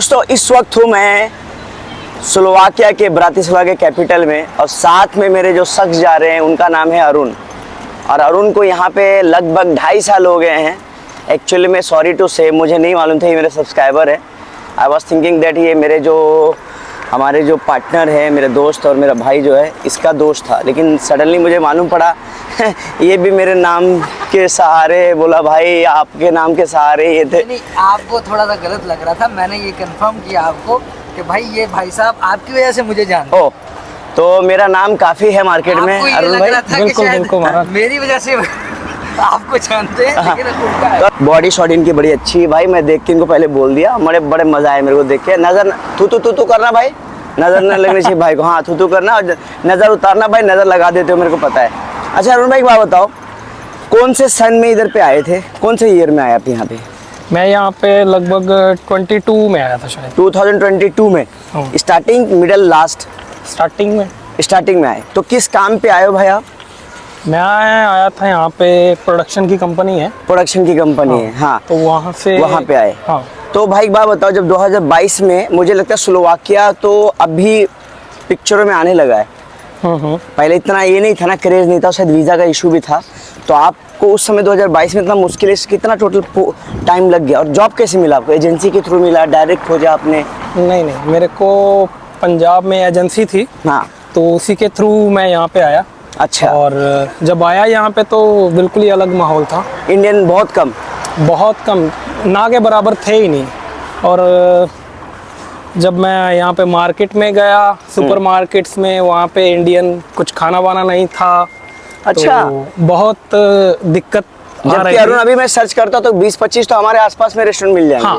दोस्तों इस वक्त हूँ मैं स्लोवाकिया के ब्रातिस्लावा के कैपिटल में, और साथ में मेरे जो शख्स जा रहे हैं उनका नाम है अरुण। और अरुण को यहाँ पे लगभग 2.5 साल हो गए हैं। एक्चुअली में सॉरी टू से मुझे नहीं मालूम था ये मेरे सब्सक्राइबर है। आई वॉज थिंकिंग दैट ये मेरे जो हमारे जो पार्टनर है, मेरे दोस्त और मेरा भाई जो है इसका दोस्त था, लेकिन सडनली मुझे मालूम पड़ा ये भी मेरे नाम के सहारे, बोला भाई आपके नाम के सहारे ये थे। नहीं, आपको थोड़ा सा गलत लग रहा था, मैंने ये कंफर्म किया आपको कि भाई ये भाई साहब आपकी वजह से मुझे जानते हैं। तो मेरा नाम काफ़ी है मार्केट में अरुण भाई। बिल्कुल बिल्कुल मेरी वजह से आपको जानते हैं, लेकिन उनका है। तो बॉडी शॉट इनकी बड़ी अच्छी है भाई, मैं देख के इनको पहले बोल दिया, बड़े मजा आया मेरे को देख के। नजर तू करना भाई, नजर न लगनी चाहिए भाई को। हाँ तू करना और नजर उतारना भाई, नजर लगा देते हो मेरे को पता है। अच्छा अरुण भाई बात बताओ, कौन से सन में इधर पे आए थे, कौन से ईयर में आए आप यहाँ पे? मैं यहाँ पे लगभग 22 में आया था शायद। 2022 में स्टार्टिंग मिडल लास्ट? स्टार्टिंग में आए। तो किस काम पे आए हो भाई आप? मैं आया था यहाँ पे, प्रोडक्शन की कंपनी है। प्रोडक्शन की कंपनी है, हाँ। तो वहाँ पे आए। हाँ। तो भाई एक बात बताओ, जब 2022 में मुझे लगता है स्लोवाकिया तो अभी पिक्चरों में आने लगा है। पहले इतना ये नहीं था ना, क्रेज नहीं था, शायद वीज़ा का इशू भी था। तो आपको उस समय 2022 में इतना मुश्किल, कितना टोटल टाइम लग गया? और जॉब कैसे मिला आपको? एजेंसी के थ्रू मिला, डायरेक्ट खोजा आपने? नहीं, मेरे को पंजाब में एजेंसी थी, हाँ, तो उसी के थ्रू मैं यहाँ पे आया। अच्छा। और जब आया यहाँ पे तो बिल्कुल ही अलग माहौल था। इंडियन बहुत कम, ना के बराबर थे ही नहीं। और जब मैं यहाँ पे मार्केट में गया, सुपर मार्केट्स में, वहाँ पे इंडियन कुछ खाना वाना नहीं था। अच्छा। तो बहुत दिक्कत जबकि अरुण अभी मैं सर्च करता तो 20-25 तो हमारे आसपास में रेस्टोरेंट मिल जाएंगे। हाँ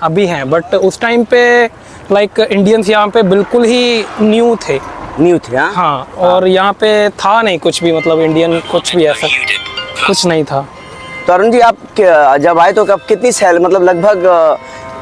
अभी हैं बट उस टाइम पे लाइक इंडियंस यहाँ पे बिल्कुल ही न्यू थे। हाँ। और यहाँ पे था नहीं कुछ भी, मतलब इंडियन कुछ भी ऐसा कुछ नहीं था। तो अरुण जी आप जब आए तो कब कितनी सैलरी, मतलब लगभग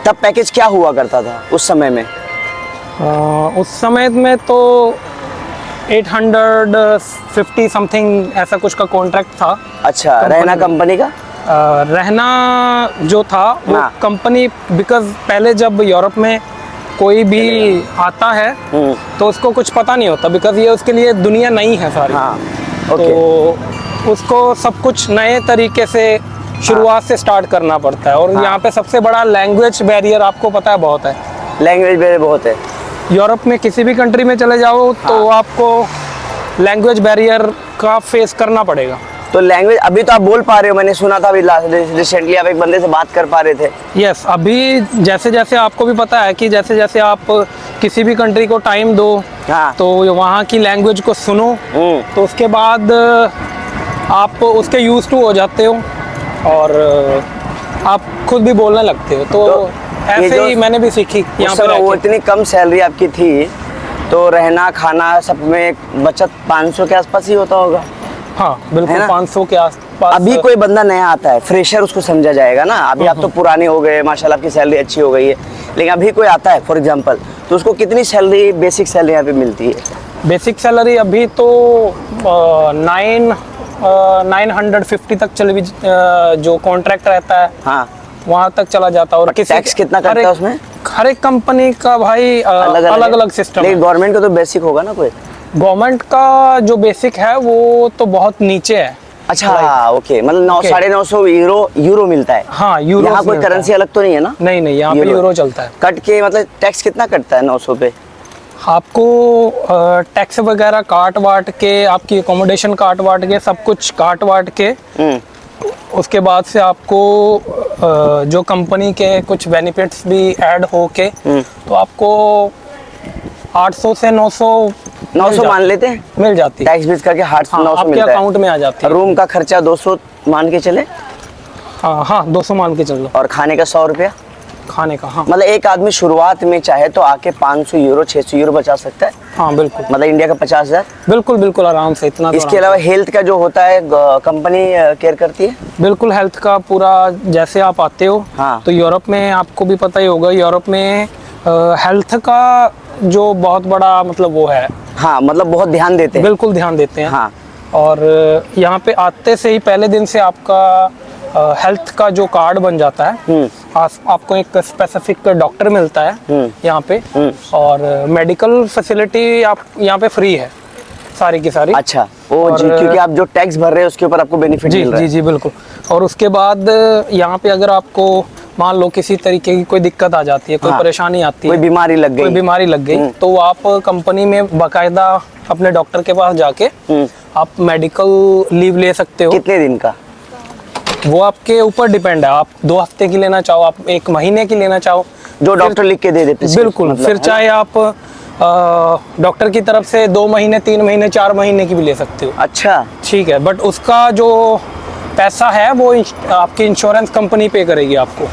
तब पैकेज क्या हुआ करता था उस समय में? उस समय में तो 850 समथिंग ऐसा कुछ का कॉन्ट्रैक्ट था। अच्छा। रहना कंपनी का? रहना जो था वो कंपनी, बिकॉज पहले जब यूरोप में कोई भी आता है तो उसको कुछ पता नहीं होता, बिकॉज ये उसके लिए दुनिया नई है सारी। तो उसको सब कुछ नए तरीके से शुरुआत से स्टार्ट करना पड़ता है। और यहाँ पे सबसे बड़ा लैंग्वेज बैरियर आपको पता है बहुत है। लैंग्वेज बैरियर बहुत है। यूरोप में किसी भी कंट्री में चले जाओ तो आपको लैंग्वेज बैरियर का फेस करना पड़ेगा। तो लैंग्वेज अभी तो आप बोल पा रहे हो, मैंने सुना था अभी रिसेंटली आप एक बंदे से बात कर पा रहे थे। यस, अभी जैसे जैसे आपको भी पता है कि जैसे जैसे आप किसी भी कंट्री को टाइम दो, तो वहाँ की लैंग्वेज को सुनो, तो उसके बाद आप उसके यूज टू हो जाते हो और आप खुद भी बोलने लगते हो। तो ऐसे ही मैंने भी सीखी यहाँ पे। वो इतनी कम सैलरी आपकी थी तो रहना खाना सब में बचत 500 के आसपास ही होता होगा? हाँ बिल्कुल, 500 के आसपास। अभी कोई बंदा नया आता है, फ्रेशर, उसको समझा जाएगा ना। अभी आप तो पुराने हो गए, माशाल्लाह आपकी सैलरी अच्छी हो गई है, लेकिन अभी कोई आता है फॉर एग्जांपल, तो उसको कितनी सैलरी, बेसिक सैलरी यहाँ पे मिलती है? बेसिक सैलरी अभी तो 950 तक चली, जो कॉन्ट्रैक्ट रहता है हाँ वहाँ तक चला जाता है। और टैक्स कितना करता है उसमें? हर एक कंपनी का भाई अलग अलग सिस्टम है। गवर्नमेंट का तो बेसिक होगा ना कोई? गवर्नमेंट का जो बेसिक है वो तो बहुत नीचे है। अच्छा ओके, मतलब 950 यूरो मिलता है। हाँ यूरो। यहाँ कोई करेंसी अलग तो नहीं है ना? नहीं, यहाँ पे यूरो चलता है। कट के मतलब टैक्स कितना कटता है 900 पे? आपको टैक्स वगैरह काट वाट के, आपकी अकोमोडेशन काट वाट के, सब कुछ काट वाट के, उसके बाद से आपको जो कंपनी के कुछ बेनिफिट्स भी ऐड हो के, तो आपको 800 से 900 मान लेते हैं मिल जाती है। टैक्स बीस करके 800-900 आपके मिलता है, अकाउंट में आ जाती है। रूम का खर्चा 200 मान के चले? हाँ 200 मान के चलो। और खाने का 100 रुपया? खाने का हाँ, मतलब एक आदमी शुरुआत में चाहे तो आके 500 यूरो 600 यूरो बचा सकता है। हाँ बिल्कुल, मतलब इंडिया का 50,000। बिल्कुल आराम से, इतना। इसके अलावा हेल्थ का जो होता है कंपनी केयर करती है? बिल्कुल, हेल्थ का पूरा, जैसे आप आते हो हाँ, तो यूरोप में आपको भी पता ही होगा, यूरोप में हेल्थ का जो बहुत बड़ा मतलब वो है। हाँ मतलब बहुत ध्यान देते हैं। बिल्कुल ध्यान देते हैं हाँ। और यहाँ पे आते से ही पहले दिन से आपका हेल्थ का जो कार्ड बन जाता है, आपको एक स्पेसिफिक डॉक्टर मिलता है यहाँ पे, और मेडिकल फैसिलिटी आप यहाँ पे फ्री है सारी की सारी। अच्छा, वो जी, क्योंकि आप जो टैक्स भर रहे हैं उसके ऊपर आपको बेनिफिट जी मिल रहा है। जी जी बिल्कुल। और उसके बाद यहाँ पे अगर आपको मान लो किसी तरीके की कोई दिक्कत आ जाती है, कोई परेशानी आती कोई है, बीमारी लग कोई गई, बीमारी लग गई, तो आप कंपनी में बाकायदा अपने डॉक्टर के पास जाके आप मेडिकल लीव ले सकते हो। कितने दिन का? वो आपके ऊपर डिपेंड है, आप 2 हफ्ते की लेना चाहो, आप 1 महीने की लेना चाहो, जो डॉक्टर लिख के दे देते। बिल्कुल। मतलब, फिर चाहे आप डॉक्टर की तरफ से 2 महीने, 3 महीने, 4 महीने की भी ले सकते हो। अच्छा, ठीक है, बट उसका जो पैसा है वो आपकी इंश्योरेंस कंपनी पे करेगी आपको।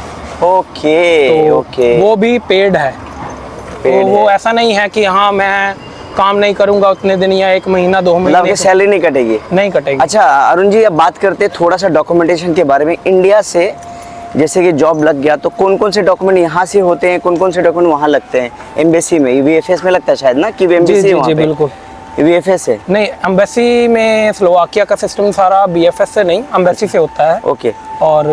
ओके तो ओके, वो भी पेड है। तो Paid वो है। ऐसा नहीं है कि हाँ मैं काम नहीं करूंगा उतने दिन या 1 महीना 2 मतलब महीने आपकी सैलरी नहीं कटेगी? नहीं कटेगी। अच्छा अरुण जी, अब बात करते हैं थोड़ा सा डॉक्यूमेंटेशन के बारे में। इंडिया से जैसे कि जॉब लग गया तो कौन कौन से डॉक्यूमेंट यहाँ से होते हैं, कौन कौन से डॉक्यूमेंट वहाँ लगते हैं? एम्बेसी में वीएफएस में लगता है शायद ना, कि जी एम्बेसी जी वहाँ जी पे बिल्कुल। वीएफएस है? नहीं, एम्बेसी में स्लोवाकिया का सिस्टम सारा बीएफएस से नहीं, एम्बेसी से होता है। ओके, और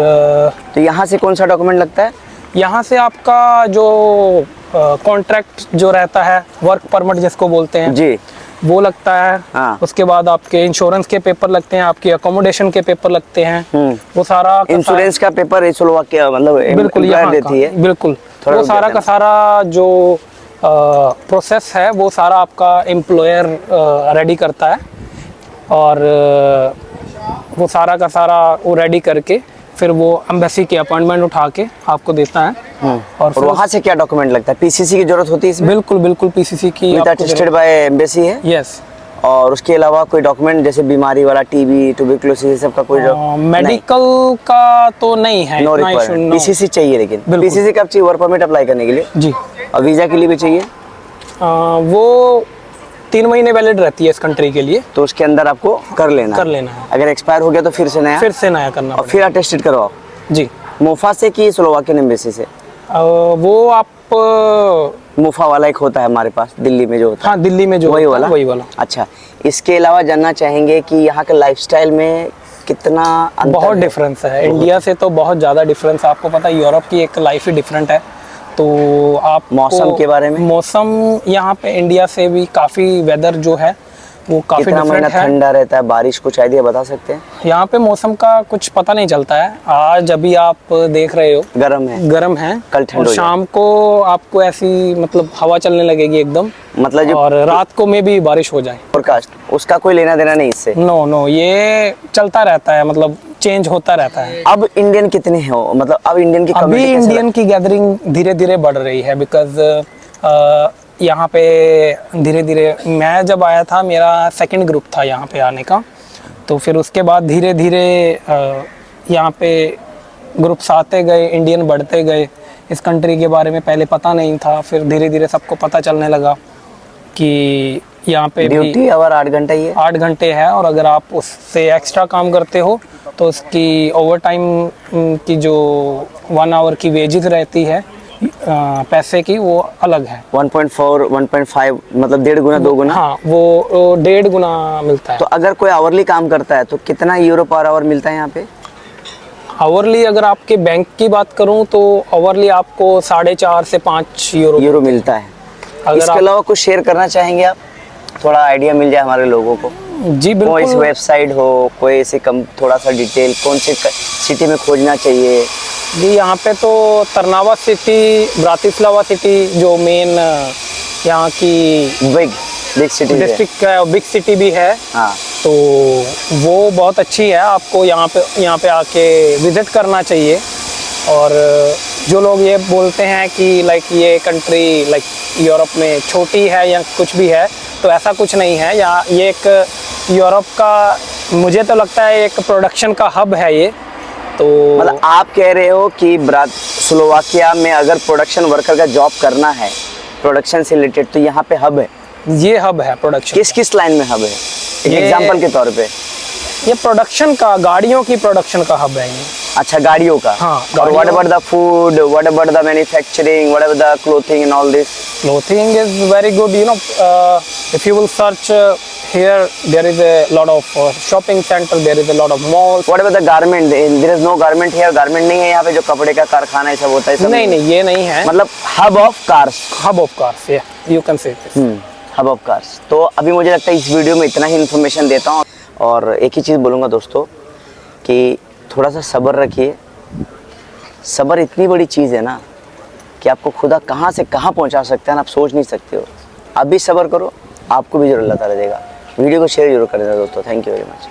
तो यहाँ से कौन सा डॉक्यूमेंट लगता है? यहाँ से आपका जो कॉन्ट्रैक्ट जो रहता है, वर्क परमिट जिसको बोलते हैं जी, वो लगता है। हाँ। उसके बाद आपके इंश्योरेंस के पेपर लगते हैं, आपके अकोमोडेशन के पेपर लगते हैं, वो सारा का इंश्योरेंस का पेपर स्लोवाकिया मतलब बिल्कुल employer यहाँ देती है? बिल्कुल। थोड़ा वो रुक सारा जाते का सारा जो प्रोसेस है वो सारा आपका एम्प्लॉयर रेडी करता है, और वो सारा का सारा वो रेडी करके फिर वो एम्बेसी की अपॉइंटमेंट उठा के आपको देता है। और फिर वहाँ से क्या डॉक्यूमेंट लगता है? पीसीसी की जरूरत होती है इसमें? बिल्कुल बिल्कुल पीसीसी की विद अटेस्टेड बाय एम्बेसी है? यस। और उसके अलावा कोई डॉक्यूमेंट जैसे बीमारी वाला, टीबी, ट्यूबरकुलोसिस, सब का कोई मेडिकल का तो नहीं है, नो इतना issue, रिक्वायरमेंट? no। पीसीसी चाहिए, लेकिन बिल्कुल। पीसीसी कब चाहिए? वर्क परमिट अप्लाई करने के लिए? जी। और वीजा के लिए भी चाहिए? वो 3 महीने वैलिड रहती है इस कंट्री के लिए, तो उसके अंदर आपको कर लेना है। अगर एक्सपायर हो गया तो फिर से नया, फिर से नया करना और फिर अटेस्टेड करवाओ। जी। मुफा से कि स्लोवाकियन एम्बेसी से? वो आप मुफा वाला एक होता है हमारे पास दिल्ली में जो होता है। हाँ, दिल्ली में जो वही होता है, वाला? वही वाला। अच्छा, इसके अलावा जानना चाहेंगे कि यहाँ के लाइफस्टाइल में कितना अंतर बहुत है? डिफरेंस है इंडिया से, तो बहुत ज़्यादा डिफरेंस। आपको पता है यूरोप की एक लाइफ ही डिफरेंट है। तो आप मौसम के बारे में? मौसम यहाँ पे इंडिया से भी काफ़ी वेदर जो है वो काफ़ी कितना महीना डिफरेंट है। ठंडा रहता है, बारिश, कुछ आइडिया बता सकते हैं? यहाँ पे मौसम का कुछ पता नहीं चलता है। आज अभी आप देख रहे हो गर्म है, गर्म है, कल ठंड और हो शाम को आपको ऐसी मतलब हवा चलने लगेगी एकदम, मतलब जो और रात को में भी बारिश हो जाए। फोरकास्ट, उसका कोई लेना देना नहीं इससे? नो नो, ये चलता रहता है, मतलब चेंज होता रहता है। अब इंडियन कितने हो, मतलब अब इंडियन की अभी community कैसे इंडियन की गैदरिंग धीरे धीरे बढ़ रही है, बिकॉज यहाँ पे धीरे धीरे, मैं जब आया था मेरा 2nd ग्रुप था यहाँ पे आने का, तो फिर उसके बाद धीरे धीरे यहाँ पे ग्रुप्स आते गए, इंडियन बढ़ते गए। इस कंट्री के बारे में पहले पता नहीं था, फिर धीरे धीरे सबको पता चलने लगा कि यहाँ पे भी ड्यूटी आवर 8 घंटा ही है? 8 घंटे है, और अगर आप उससे एक्स्ट्रा काम करते हो तो उसकी ओवर टाइम की जो 1 आवर की वेजेस रहती है पैसे की, वो अलग है। 1.4 1.5 मतलब 1.5 गुना 2 गुना? हाँ, वो 1.5 गुना मिलता है। तो अगर कोई आवरली काम करता है तो कितना यूरो पर आवर मिलता है यहाँ पे? आवरली अगर आपके बैंक की बात करूँ तो आवरली आपको 4.5 से 5 यूरो मिलता है। अगर इसके अलावा कुछ शेयर करना चाहेंगे आप, थोड़ा आइडिया मिल जाए हमारे लोगों को? जी कोई बिल्कुल। वेबसाइट हो, कोई ऐसे कम, थोड़ा सा डिटेल, कौन से सिटी में खोजना चाहिए? जी, यहाँ पे तो तरनावा सिटी, ब्रातिस्लावा सिटी जो मेन यहाँ की बिग सिटी है। डिस्ट्रिक्ट है, बिग सिटी भी है, हाँ, तो वो बहुत अच्छी है। आपको यहाँ पे आके विजिट करना चाहिए। और जो लोग ये बोलते हैं कि लाइक ये कंट्री लाइक यूरोप में छोटी है या कुछ भी है, तो ऐसा कुछ नहीं है। यहाँ ये एक यूरोप का, मुझे तो लगता है एक प्रोडक्शन का हब है ये। तो मतलब आप कह रहे हो कि स्लोवाकिया में अगर प्रोडक्शन वर्कर का जॉब करना है, प्रोडक्शन से रिलेटेड, तो यहाँ पे हब है? ये हब है प्रोडक्शन। किस किस लाइन में हब है? एक ये- एग्जांपल के तौर पे। ये प्रोडक्शन का, गाड़ियों की प्रोडक्शन का हब है ये। अच्छा, गाड़ियों का? हाँ, और गाड़ियों- what about the food, what about the manufacturing, what about the clothing and all this? Clothing is very good, if you will search here there is a lot of shopping center, there is a lot of malls. What about the garment? There is no garment here. Garment नहीं है यहाँ पे, जो कपड़े का कारखाना ये सब होता है सब नहीं नहीं ये नहीं है, मतलब hub of cars. hub of cars, yeah, you can say this. Hub of cars. तो अभी मुझे लगता है इस वीडियो में इतना ही इन्फॉर्मेशन देता हूँ, और एक ही चीज़ बोलूँगा दोस्तों कि थोड़ा सा सब्र रखिए। सब्र इतनी बड़ी चीज़ है ना कि आपको खुदा कहाँ से कहाँ पहुँचा सकता है ना, आप सोच नहीं सकते हो। आप भी सब्र करो, आपको भी जरूर अल्लाह ताला देगा। वीडियो को शेयर जरूर कर देना दोस्तों। Thank you very much.